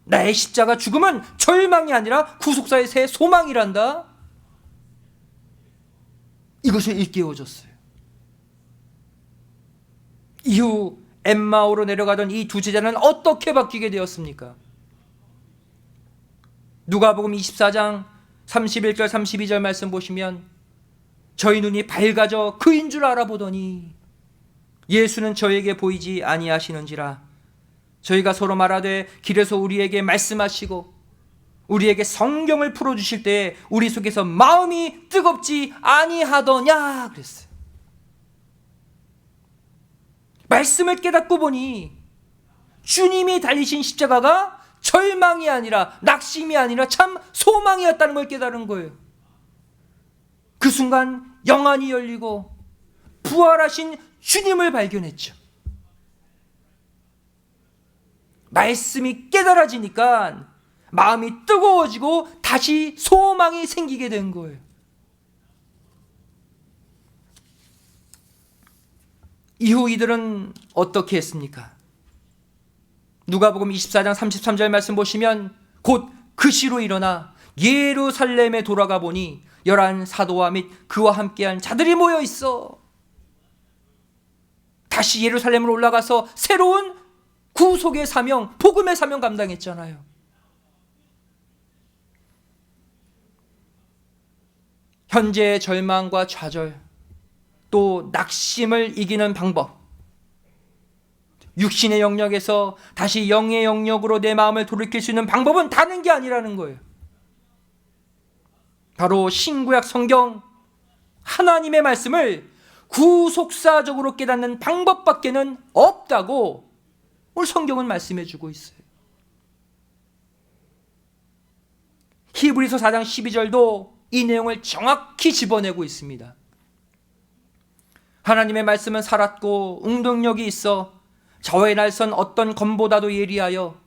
나의 십자가 죽음은 절망이 아니라 구속사의 새 소망이란다. 이것을 일깨워줬어요. 이후 엠마오로 내려가던 이 두 제자는 어떻게 바뀌게 되었습니까? 누가복음 24장 31절 32절 말씀 보시면 저희 눈이 밝아져 그인 줄 알아보더니 예수는 저에게 보이지 아니하시는지라, 저희가 서로 말하되 길에서 우리에게 말씀하시고 우리에게 성경을 풀어주실 때에 우리 속에서 마음이 뜨겁지 아니하더냐 그랬어요. 말씀을 깨닫고 보니 주님이 달리신 십자가가 절망이 아니라 낙심이 아니라 참 소망이었다는 걸 깨달은 거예요. 그 순간 영안이 열리고 부활하신 주님을 발견했죠. 말씀이 깨달아지니까 마음이 뜨거워지고 다시 소망이 생기게 된 거예요. 이후 이들은 어떻게 했습니까? 누가복음 24장 33절 말씀 보시면 곧 그 시로 일어나 예루살렘에 돌아가 보니 11 사도와 및 그와 함께한 자들이 모여 있어. 다시 예루살렘으로 올라가서 새로운 구속의 사명, 복음의 사명 감당했잖아요. 현재의 절망과 좌절, 또 낙심을 이기는 방법, 육신의 영역에서 다시 영의 영역으로 내 마음을 돌이킬 수 있는 방법은 다른 게 아니라는 거예요. 바로 신구약 성경 하나님의 말씀을 구속사적으로 깨닫는 방법밖에는 없다고 오늘 성경은 말씀해 주고 있어요. 히브리서 4장 12절도 이 내용을 정확히 집어내고 있습니다. 하나님의 말씀은 살았고 응동력이 있어 저의 날선 어떤 검보다도 예리하여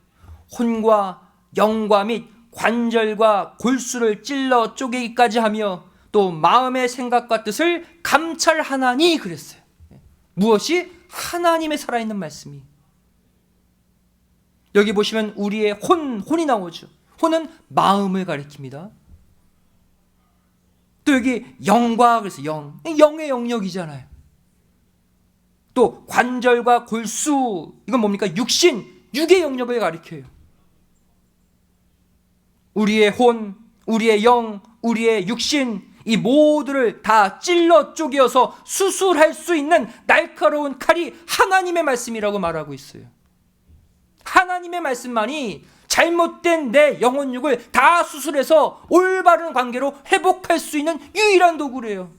혼과 영과 및 관절과 골수를 찔러 쪼개기까지 하며 또 마음의 생각과 뜻을 감찰하나니 그랬어요. 무엇이? 하나님의 살아있는 말씀이. 여기 보시면 우리의 혼이 나오죠. 혼은 마음을 가리킵니다. 또 여기 영과, 그래서 영의 영역이잖아요. 또 관절과 골수, 이건 뭡니까? 육의 영역을 가리켜요. 우리의 혼, 우리의 영, 우리의 육신, 이 모두를 다 찔러 쪼개어서 수술할 수 있는 날카로운 칼이 하나님의 말씀이라고 말하고 있어요. 하나님의 말씀만이 잘못된 내 영혼육을 다 수술해서 올바른 관계로 회복할 수 있는 유일한 도구래요.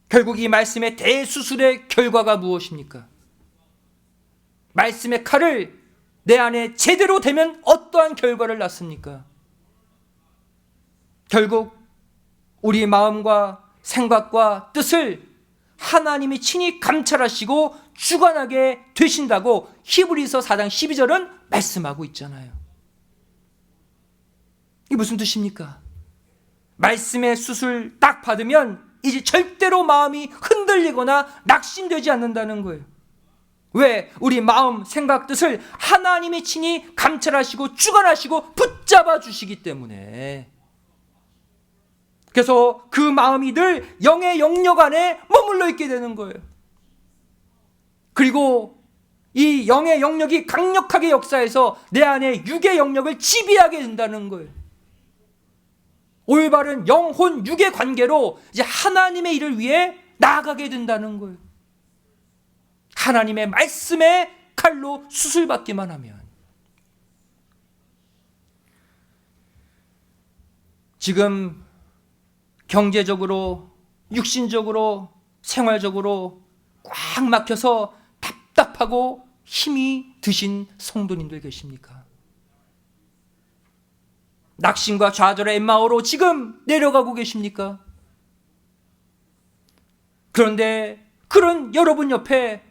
결국 이 말씀의 대수술의 결과가 무엇입니까? 말씀의 칼을 내 안에 제대로 대면 어떠한 결과를 낳습니까? 결국 우리 마음과 생각과 뜻을 하나님이 친히 감찰하시고 주관하게 되신다고 히브리서 4장 12절은 말씀하고 있잖아요. 이게 무슨 뜻입니까? 말씀의 수술 딱 받으면 이제 절대로 마음이 흔들리거나 낙심되지 않는다는 거예요. 왜? 우리 마음, 생각, 뜻을 하나님이 친히 감찰하시고 주관하시고 붙잡아 주시기 때문에. 그래서 그 마음이 늘 영의 영역 안에 머물러 있게 되는 거예요. 그리고 이 영의 영역이 강력하게 역사해서 내 안에 육의 영역을 지배하게 된다는 거예요. 올바른 영혼 육의 관계로 이제 하나님의 일을 위해 나아가게 된다는 거예요. 하나님의 말씀의 칼로 수술받기만 하면. 지금 경제적으로, 육신적으로, 생활적으로 꽉 막혀서 답답하고 힘이 드신 성도님들 계십니까? 낙심과 좌절의 엠마오로 지금 내려가고 계십니까? 그런데 그런 여러분 옆에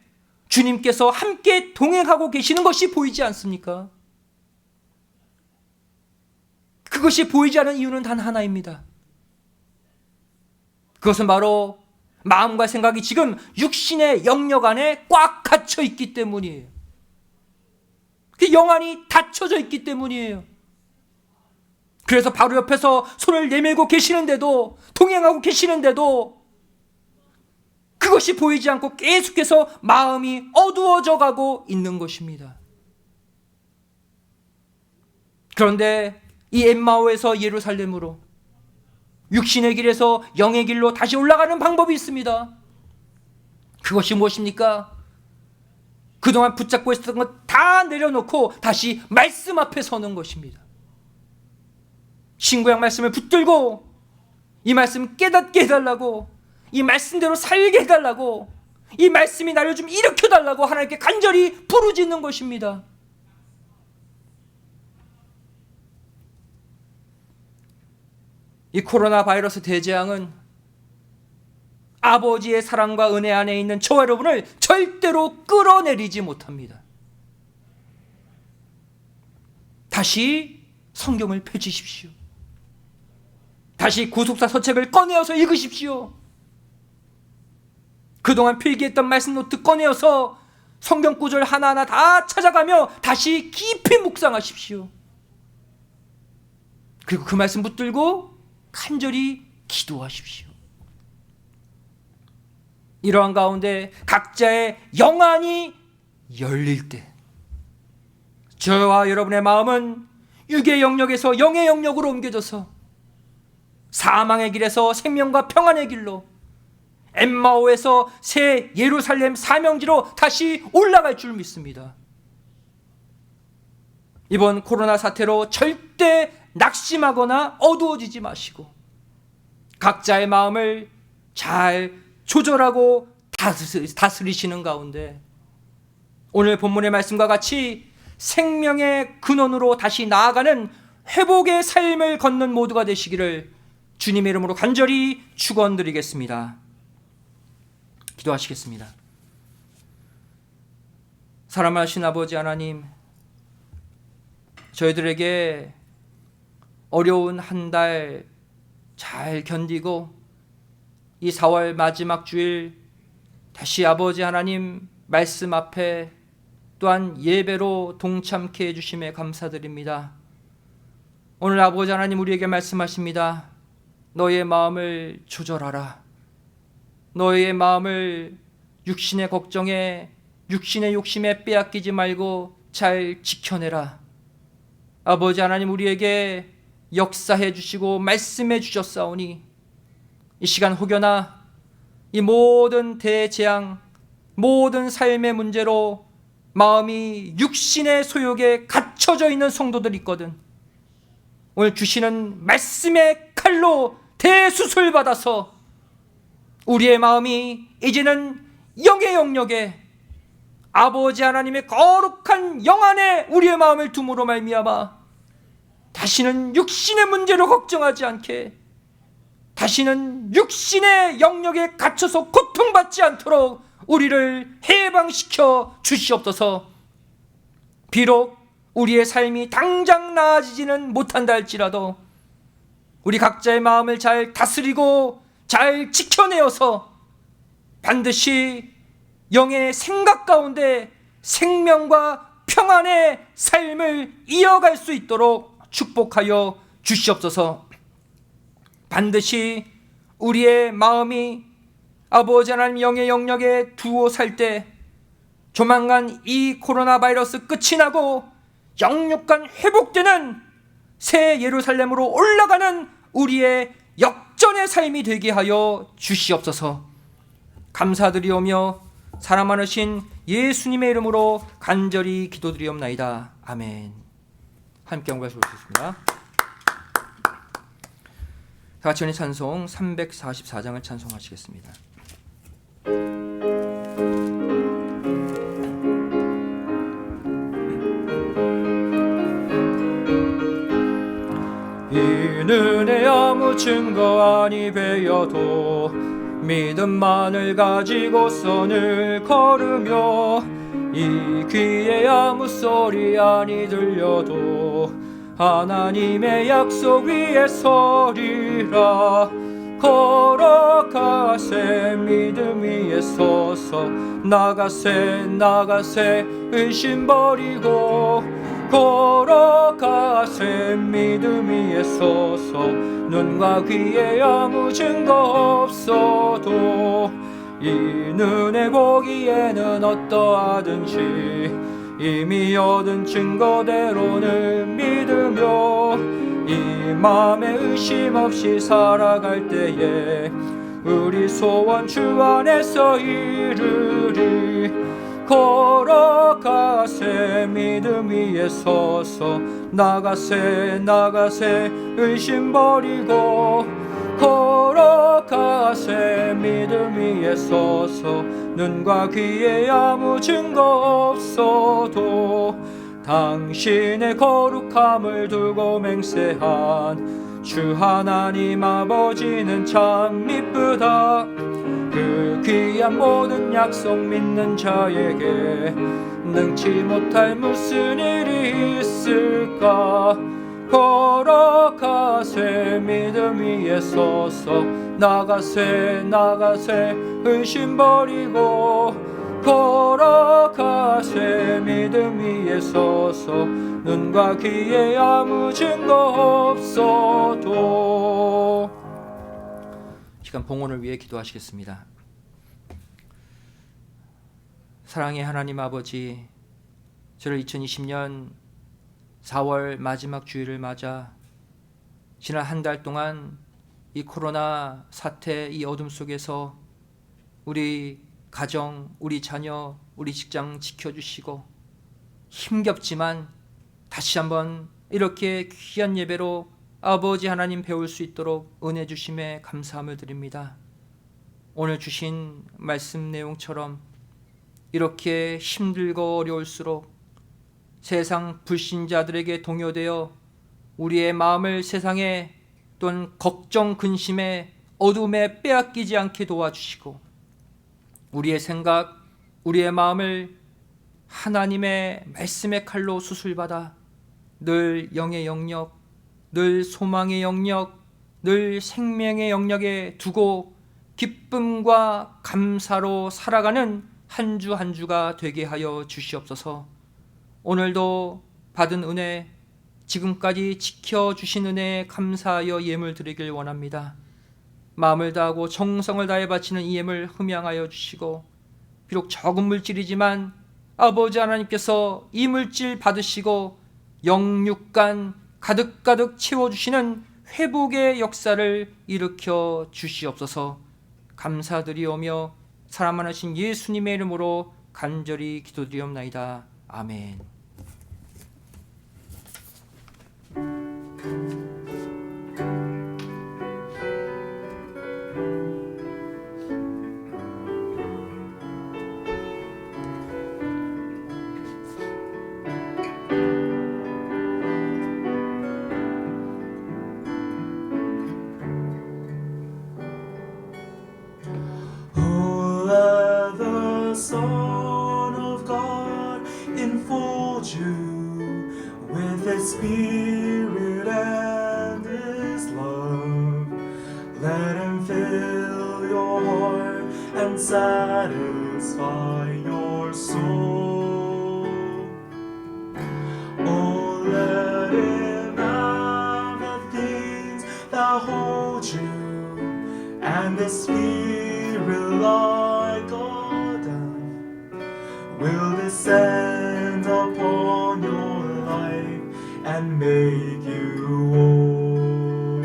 주님께서 함께 동행하고 계시는 것이 보이지 않습니까? 그것이 보이지 않는 이유는 단 하나입니다. 그것은 바로 마음과 생각이 지금 육신의 영역 안에 꽉 갇혀 있기 때문이에요. 그 영안이 닫혀져 있기 때문이에요. 그래서 바로 옆에서 손을 내밀고 계시는데도, 동행하고 계시는데도 그것이 보이지 않고 계속해서 마음이 어두워져 가고 있는 것입니다. 그런데 이 엠마오에서 예루살렘으로, 육신의 길에서 영의 길로 다시 올라가는 방법이 있습니다. 그것이 무엇입니까? 그동안 붙잡고 있었던 것 다 내려놓고 다시 말씀 앞에 서는 것입니다. 신구약 말씀을 붙들고 이 말씀 깨닫게 해달라고, 이 말씀대로 살게 해달라고, 이 말씀이 나를 좀 일으켜달라고 하나님께 간절히 부르짖는 것입니다. 이 코로나 바이러스 대재앙은 아버지의 사랑과 은혜 안에 있는 저와 여러분을 절대로 끌어내리지 못합니다. 다시 성경을 펼치십시오. 다시 구속사 서책을 꺼내어서 읽으십시오. 그동안 필기했던 말씀 노트 꺼내어서 성경 구절 하나하나 다 찾아가며 다시 깊이 묵상하십시오. 그리고 그 말씀 붙들고 간절히 기도하십시오. 이러한 가운데 각자의 영안이 열릴 때 저와 여러분의 마음은 육의 영역에서 영의 영역으로 옮겨져서 사망의 길에서 생명과 평안의 길로, 엠마오에서 새 예루살렘 사명지로 다시 올라갈 줄 믿습니다. 이번 코로나 사태로 절대 낙심하거나 어두워지지 마시고 각자의 마음을 잘 조절하고 다스리시는 가운데 오늘 본문의 말씀과 같이 생명의 근원으로 다시 나아가는 회복의 삶을 걷는 모두가 되시기를 주님의 이름으로 간절히 축원드리겠습니다. 기도하시겠습니다. 사랑하신 아버지 하나님, 저희들에게 어려운 한 달 잘 견디고 이 4월 마지막 주일 다시 아버지 하나님 말씀 앞에 또한 예배로 동참케 해주심에 감사드립니다. 오늘 아버지 하나님 우리에게 말씀하십니다. 너의 마음을 조절하라. 너의 마음을 육신의 걱정에, 육신의 욕심에 빼앗기지 말고 잘 지켜내라. 아버지 하나님 우리에게 역사해 주시고 말씀해 주셨사오니 이 시간 혹여나 이 모든 대재앙, 모든 삶의 문제로 마음이 육신의 소욕에 갇혀져 있는 성도들이 있거든. 오늘 주시는 말씀의 칼로 대수술 받아서 우리의 마음이 이제는 영의 영역에 아버지 하나님의 거룩한 영 안에 우리의 마음을 둠으로 말미암아 다시는 육신의 문제로 걱정하지 않게, 다시는 육신의 영역에 갇혀서 고통받지 않도록 우리를 해방시켜 주시옵소서. 비록 우리의 삶이 당장 나아지지는 못한다 할지라도 우리 각자의 마음을 잘 다스리고 잘 지켜내어서 반드시 영의 생각 가운데 생명과 평안의 삶을 이어갈 수 있도록 축복하여 주시옵소서. 반드시 우리의 마음이 아버지 하나님 영의 영역에 두어 살 때 조만간 이 코로나 바이러스 끝이 나고 영육간 회복되는 새 예루살렘으로 올라가는 우리의 역전의 삶이 되게 하여 주시옵소서. 감사드리오며 사랑 많으신 예수님의 이름으로 간절히 기도드리옵나이다. 아멘. 함께 한번 하시겠습니다. 다 같이 은혜 찬송 344장을 찬송하시겠습니다. 이는 내 아무 증거 아니 베어도 믿음만을 가지고서 늘 걸으며 이 귀에 아무 소리 아니 들려도 하나님의 약속 위에 서리라. 걸어가세 믿음 위에 서서 나가세 나가세 의심 버리고 걸어가세 믿음 위에 서서 눈과 귀에 아무 증거 없어도 이 눈에 보기에는 어떠하든지 이미 얻은 증거대로는 믿으며 이 마음에 의심 없이 살아갈 때에 우리 소원 주 안에서 이루리. 걸어가세 믿음 위에 서서 나가세 나가세 의심 버리고 걸어가세 믿음 위에 서서 눈과 귀에 아무 증거 없어도 당신의 거룩함을 두고 맹세한 주 하나님 아버지는 참 미쁘다. 그 귀한 모든 약속 믿는 자에게 능치 못할 무슨 일이 있을까. 걸어가세 믿음 위에 서서 나가세 나가세 의심 버리고 걸어가세 믿음 위에 서서 눈과 귀에 아무 증거 없어도. 시간 봉헌을 위해 기도하시겠습니다. 사랑의 하나님 아버지, 저를 2020년 4월 마지막 주일을 맞아 지난 한 달 동안 이 코로나 사태 이 어둠 속에서 우리 가정, 우리 자녀, 우리 직장 지켜주시고 힘겹지만 다시 한번 이렇게 귀한 예배로 아버지 하나님 배울 수 있도록 은혜 주심에 감사함을 드립니다. 오늘 주신 말씀 내용처럼 이렇게 힘들고 어려울수록 세상 불신자들에게 동요되어 우리의 마음을 세상에 또는 걱정 근심에 어둠에 빼앗기지 않게 도와주시고 우리의 생각, 우리의 마음을 하나님의 말씀의 칼로 수술받아 늘 영의 영역, 늘 소망의 영역, 늘 생명의 영역에 두고 기쁨과 감사로 살아가는 한 주 한 주가 되게 하여 주시옵소서. 오늘도 받은 은혜, 지금까지 지켜주신 은혜에 감사하여 예물 드리길 원합니다. 마음을 다하고 정성을 다해 바치는 이 예물 흠양하여 주시고, 비록 적은 물질이지만 아버지 하나님께서 이 물질 받으시고 영육간 가득가득 채워주시는 회복의 역사를 일으켜 주시옵소서. 감사드리오며 사랑하신 예수님의 이름으로 간절히 기도드리옵나이다. 아멘. Let the Son of God enfold you with His Spirit and His love. Let Him fill your heart and satisfy your soul. Oh, let Him have the things that hold you, and the Spirit like a dove will descend upon your life and make you whole.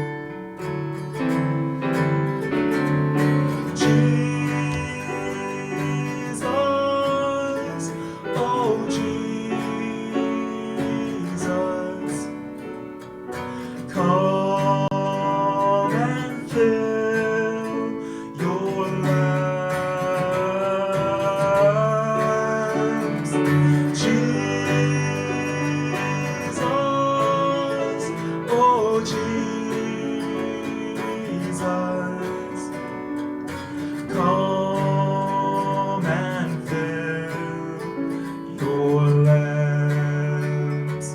Jesus, oh Jesus, come and fill your lambs. Jesus, oh Jesus, come and fill your lambs.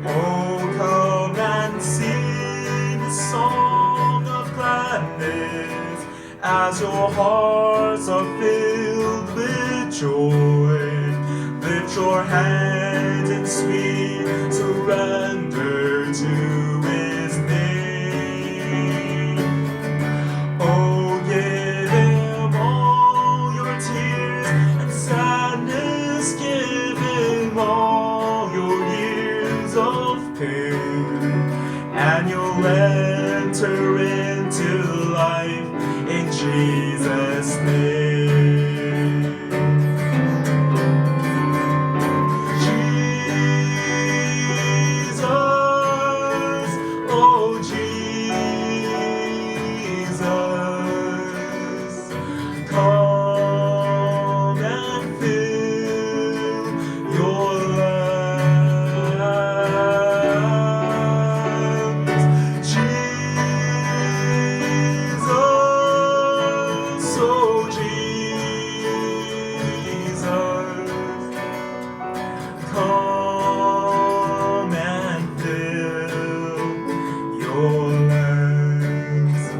Oh, come and sing the song of gladness as your hearts are filled with joy. Lift your hands in sweet surrender to His name. Oh, give Him all your tears and sadness, give Him all your years of pain, and you'll enter into life in Jesus' name. Jesus, oh Jesus, come and fill your lambs. Jesus, oh Jesus, come and fill your lambs.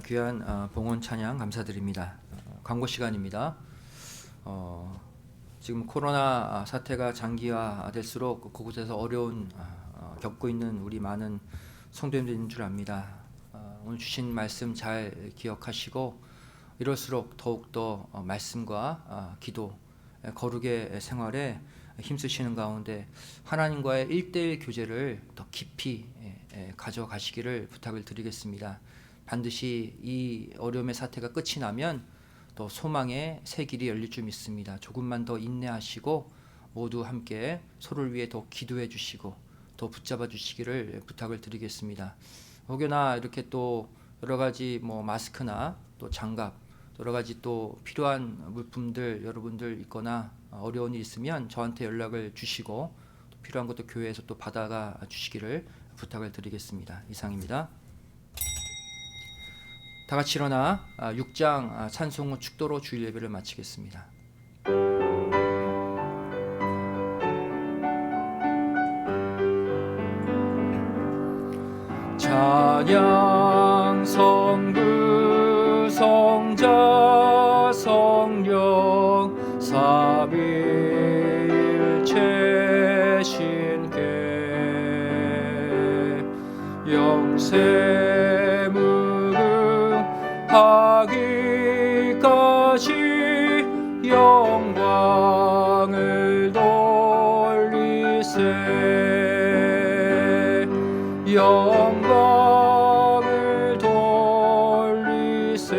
귀한 봉헌 찬양 감사드립니다. 광고 시간입니다. 지금 코로나 사태가 장기화될수록 그곳에서 어려운 겪고 있는 우리 많은 성도님들인 줄 압니다. 오늘 주신 말씀 잘 기억하시고 이럴수록 더욱더 말씀과 기도, 거룩의 생활에 힘쓰시는 가운데 하나님과의 1:1 교제를 더 깊이 가져가시기를 부탁을 드리겠습니다. 반드시 이 어려움의 사태가 끝이 나면 또 소망의 새 길이 열릴 줄 믿습니다. 조금만 더 인내하시고 모두 함께 서로를 위해 더 기도해 주시고 더 붙잡아 주시기를 부탁을 드리겠습니다. 혹여나 이렇게 또 여러 가지 마스크나 또 장갑, 여러 가지 또 필요한 물품들 여러분들 있거나 어려운 일 있으면 저한테 연락을 주시고 또 필요한 것도 교회에서 또 받아가 주시기를 부탁을 드리겠습니다. 이상입니다. 다 같이 일어나 6장 찬송 후 축도로 주일 예배를 마치겠습니다. 찬양 성부 성자 성령 삼위일체 신께 영세 무궁하기까지 영광을 돌리세 영광을 돌리세.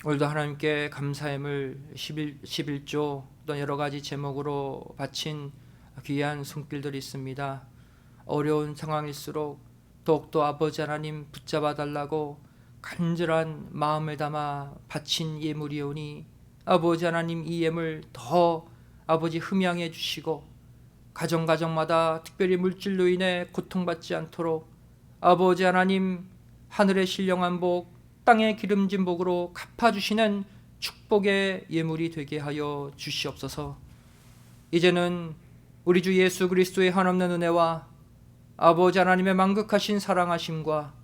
오늘도 하나님께 감사함을 11조 또 여러 가지 제목으로 바친 귀한 손길들이 있습니다. 어려운 상황일수록 더욱더 아버지 하나님 붙잡아 달라고 간절한 마음을 담아 바친 예물이오니 아버지 하나님 이 예물 더 아버지 흠양해 주시고 가정마다 특별히 물질로 인해 고통받지 않도록 아버지 하나님 하늘의 신령한 복 땅의 기름진 복으로 갚아주시는 축복의 예물이 되게 하여 주시옵소서. 이제는 우리 주 예수 그리스도의 한없는 은혜와 아버지 하나님의 만극하신 사랑하심과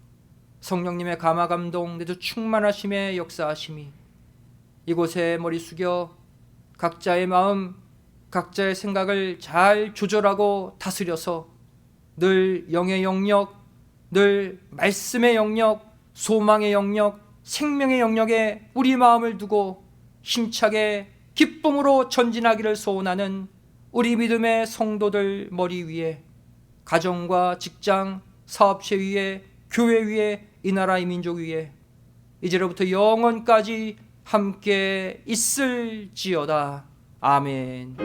성령님의 감화감동 내주 충만하심의 역사하심이 이곳에 머리 숙여 각자의 마음 각자의 생각을 잘 조절하고 다스려서 늘 영의 영역, 늘 말씀의 영역, 소망의 영역, 생명의 영역에 우리 마음을 두고 힘차게 기쁨으로 전진하기를 소원하는 우리 믿음의 성도들 머리 위에 가정과 직장, 사업체 위에 교회 위에 이 나라 이 민족 위에 이제로부터 영원까지 함께 있을지어다. 아멘.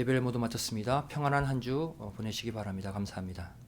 예배를 모두 마쳤습니다. 평안한 한 주 보내시기 바랍니다. 감사합니다.